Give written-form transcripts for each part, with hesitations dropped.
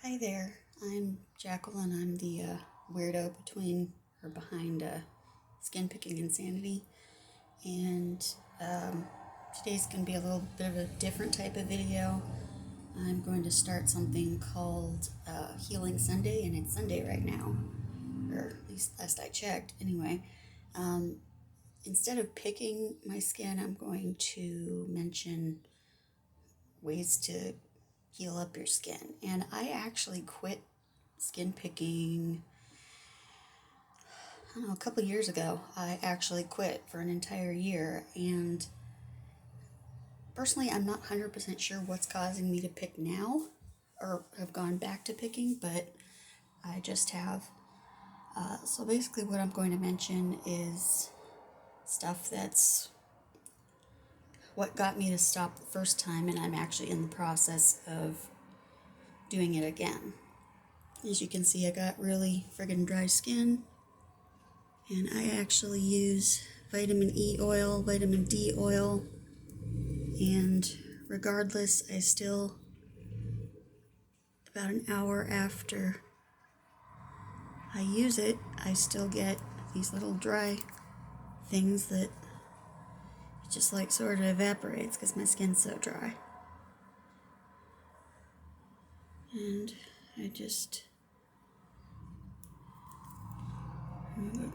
Hi there, I'm Jacqueline. I'm the weirdo behind skin picking insanity, and today's going to be a little bit of a different type of video. I'm going to start something called Healing Sunday, and it's Sunday right now, or at least last I checked. Anyway, um, instead of picking my skin, I'm going to mention ways to heal up your skin. And I actually quit skin picking, I don't know, a couple of years ago. I actually quit for an entire year, and personally I'm not 100% sure what's causing me to pick now or have gone back to picking, but I just have. So basically what I'm going to mention is stuff that's what got me to stop the first time, and I'm actually in the process of doing it again. As you can see, I got really friggin' dry skin, and I actually use vitamin E oil, vitamin D oil, and regardless, I still, about an hour after I use it, I still get these little dry things that it just like sort of evaporates because my skin's so dry. And I got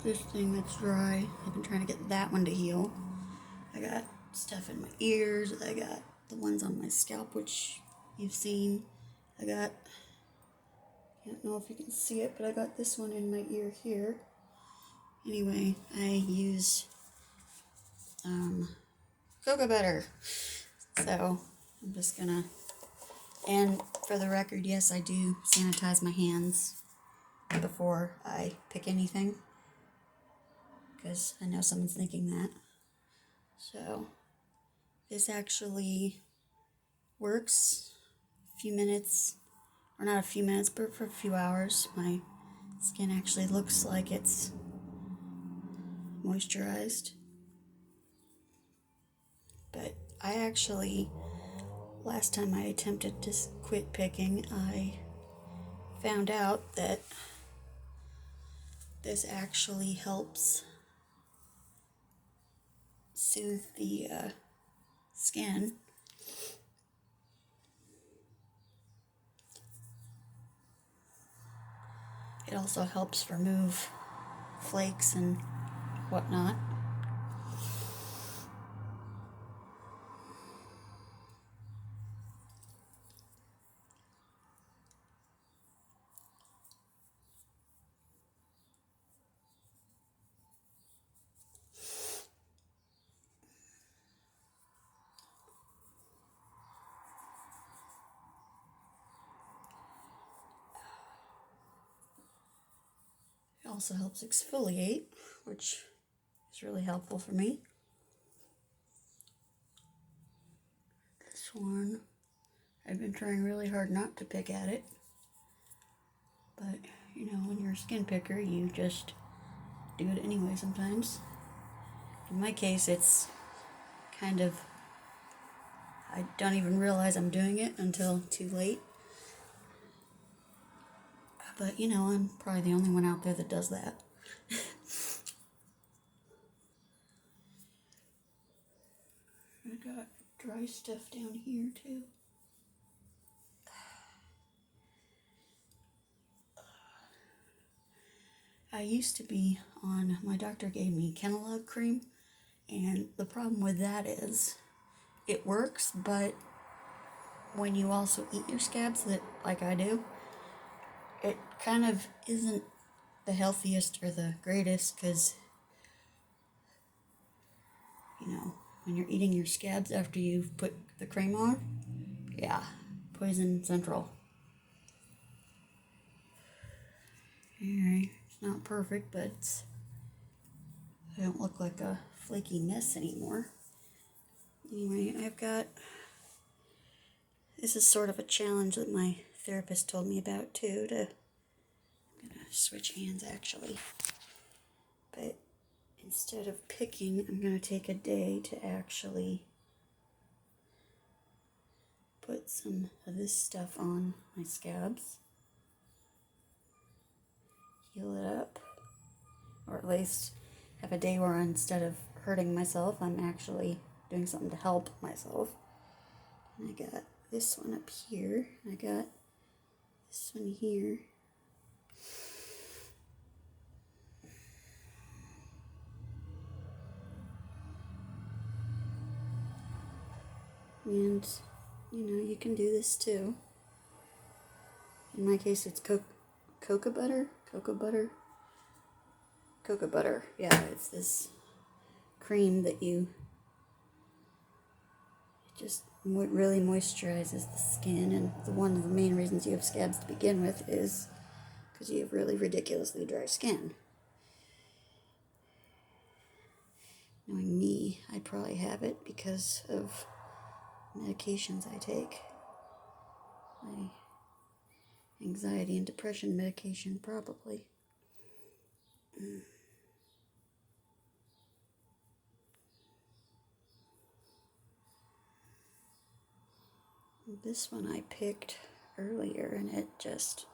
this thing that's dry. I've been trying to get that one to heal. I got stuff in my ears. I got the ones on my scalp, which you've seen. I don't know if you can see it, but I got this one in my ear here. Anyway, I use cocoa butter. So I'm just gonna, and for the record, yes, I do sanitize my hands before I pick anything, because I know someone's thinking that. So this actually works a few minutes, or not a few minutes, but for a few hours. My skin actually looks like it's moisturized. But I actually, last time I attempted to quit picking, I found out that this actually helps soothe the skin. It also helps remove flakes and whatnot. It also helps exfoliate, which is really helpful for me. This one, I've been trying really hard not to pick at it, but you know, when you're a skin picker, you just do it anyway sometimes. In my case, it's kind of, I don't even realize I'm doing it until too late. But you know, I'm probably the only one out there that does that. I got dry stuff down here too. I used to be on, my doctor gave me Kenalog cream, and the problem with that is it works, but when you also eat your scabs, that like I do, it kind of isn't the healthiest or the greatest, because you know, when you're eating your scabs after you've put the cream on, yeah, poison central. Alright, it's not perfect, but I don't look like a flaky mess anymore. Anyway, this is sort of a challenge that my therapist told me about too, I'm gonna switch hands actually. But instead of picking, I'm gonna take a day to actually put some of this stuff on my scabs. heal it up. Or at least have a day where instead of hurting myself, I'm actually doing something to help myself. And I got this one up here. I got this one here. And, you can do this too. In my case, it's cocoa butter. Yeah, it's this cream that just really moisturizes the skin. And one of the main reasons you have scabs to begin with is because you have really ridiculously dry skin. Knowing me, I probably have it because of medications I take. My anxiety and depression medication, probably. This one I picked earlier and it just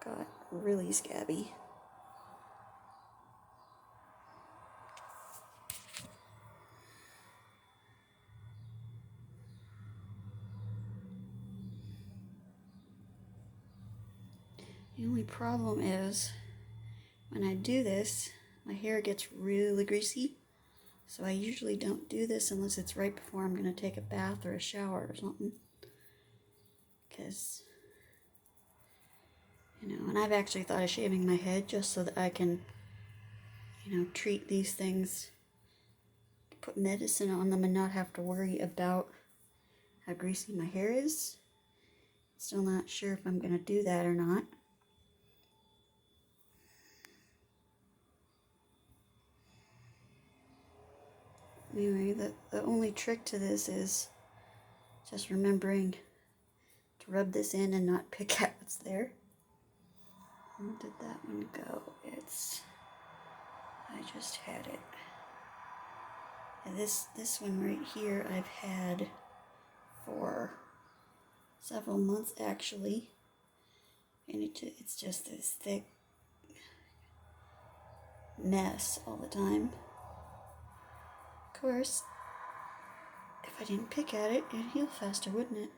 got really scabby. The only problem is when I do this, my hair gets really greasy. So I usually don't do this unless it's right before I'm going to take a bath or a shower or something. Because, and I've actually thought of shaving my head just so that I can, treat these things, put medicine on them and not have to worry about how greasy my hair is. Still not sure if I'm going to do that or not. Anyway, the only trick to this is just remembering to rub this in and not pick at what's there. Where did that one go? I just had it. And this one right here I've had for several months actually. And it's just this thick mess all the time. Of course, if I didn't pick at it, it'd heal faster, wouldn't it?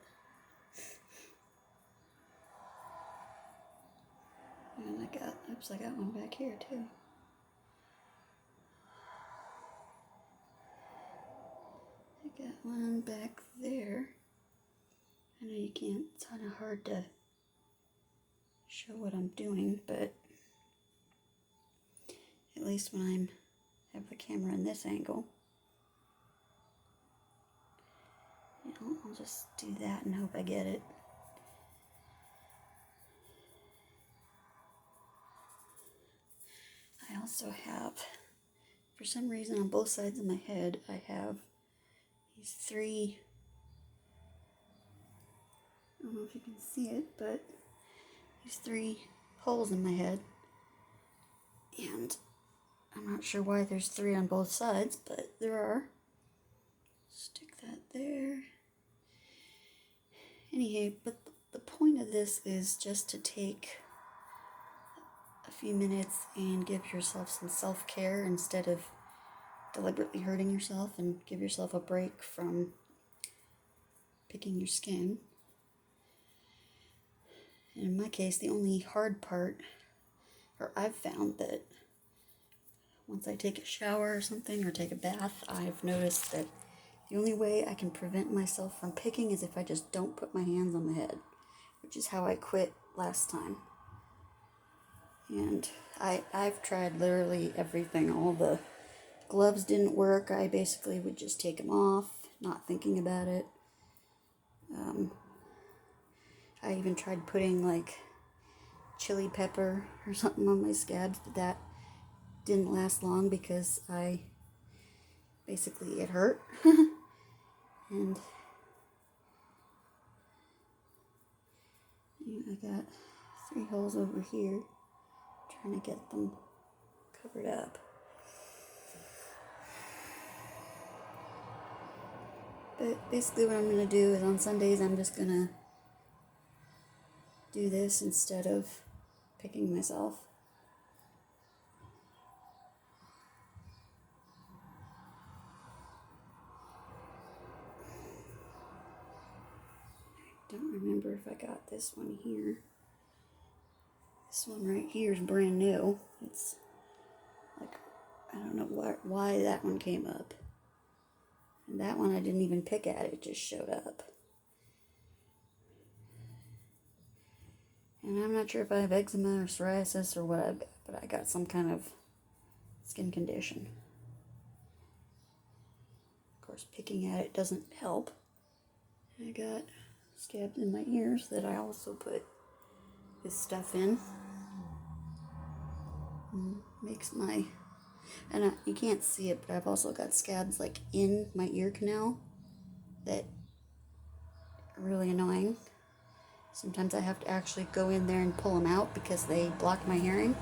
And I got one back here too. I got one back there. I know you can't, it's kind of hard to show what I'm doing, but at least when I have the camera in this angle, I'll just do that and hope I get it. I also have, for some reason on both sides of my head, I have these three, I don't know if you can see it, but these three holes in my head. And I'm not sure why there's three on both sides, but there are. Stick that there. Anyhow, but the point of this is just to take a few minutes and give yourself some self-care instead of deliberately hurting yourself, and give yourself a break from picking your skin. And in my case, the only hard part, or I've found that once I take a shower or something, or take a bath, I've noticed that the only way I can prevent myself from picking is if I just don't put my hands on the head, which is how I quit last time. And I've tried literally everything. All the gloves didn't work. I basically would just take them off, not thinking about it. I even tried putting like chili pepper or something on my scabs, but that didn't last long because it hurt. And I got 3 holes over here, trying to get them covered up. But basically what I'm going to do is on Sundays I'm just going to do this instead of picking myself. don't remember if I got this one here. This one right here is brand new. It's like, I don't know why that one came up. And that one I didn't even pick at, it just showed up. And I'm not sure if I have eczema or psoriasis or what I've got, but I got some kind of skin condition. Of course, picking at it doesn't help. I got scabs in my ears that I also put this stuff in. Makes my, and you can't see it, but I've also got scabs like in my ear canal that are really annoying. Sometimes I have to actually go in there and pull them out because they block my hearing,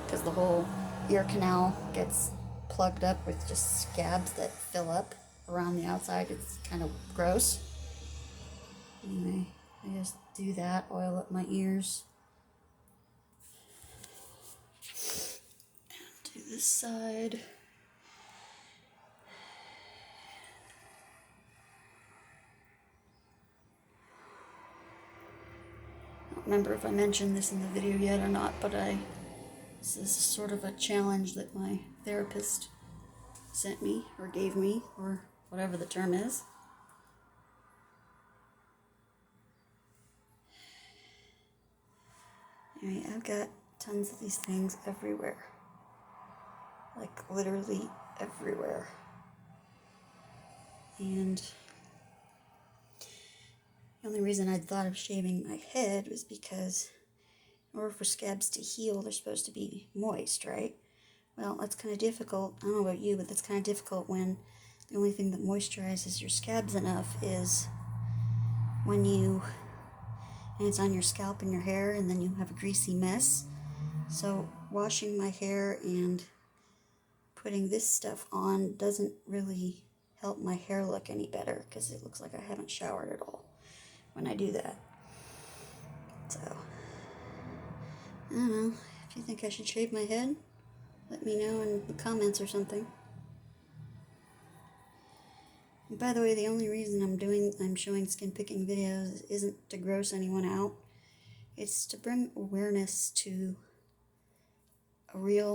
because the whole ear canal gets plugged up with just scabs that fill up around the outside. It's kind of gross. Anyway, I just do that, oil up my ears. And do this side. I don't remember if I mentioned this in the video yet or not, but this is sort of a challenge that my therapist sent me, or gave me, or whatever the term is. Anyway, I've got tons of these things everywhere. Like, literally everywhere. And the only reason I thought of shaving my head was because in order for scabs to heal, they're supposed to be moist, right? Well, that's kind of difficult. I don't know about you, but that's kind of difficult when the only thing that moisturizes your scabs enough is when and it's on your scalp and your hair, and then you have a greasy mess. So washing my hair and putting this stuff on doesn't really help my hair look any better, because it looks like I haven't showered at all when I do that. So, I don't know. If you think I should shave my head, let me know in the comments or something. And by the way, the only reason I'm showing skin picking videos isn't to gross anyone out. It's to bring awareness to a real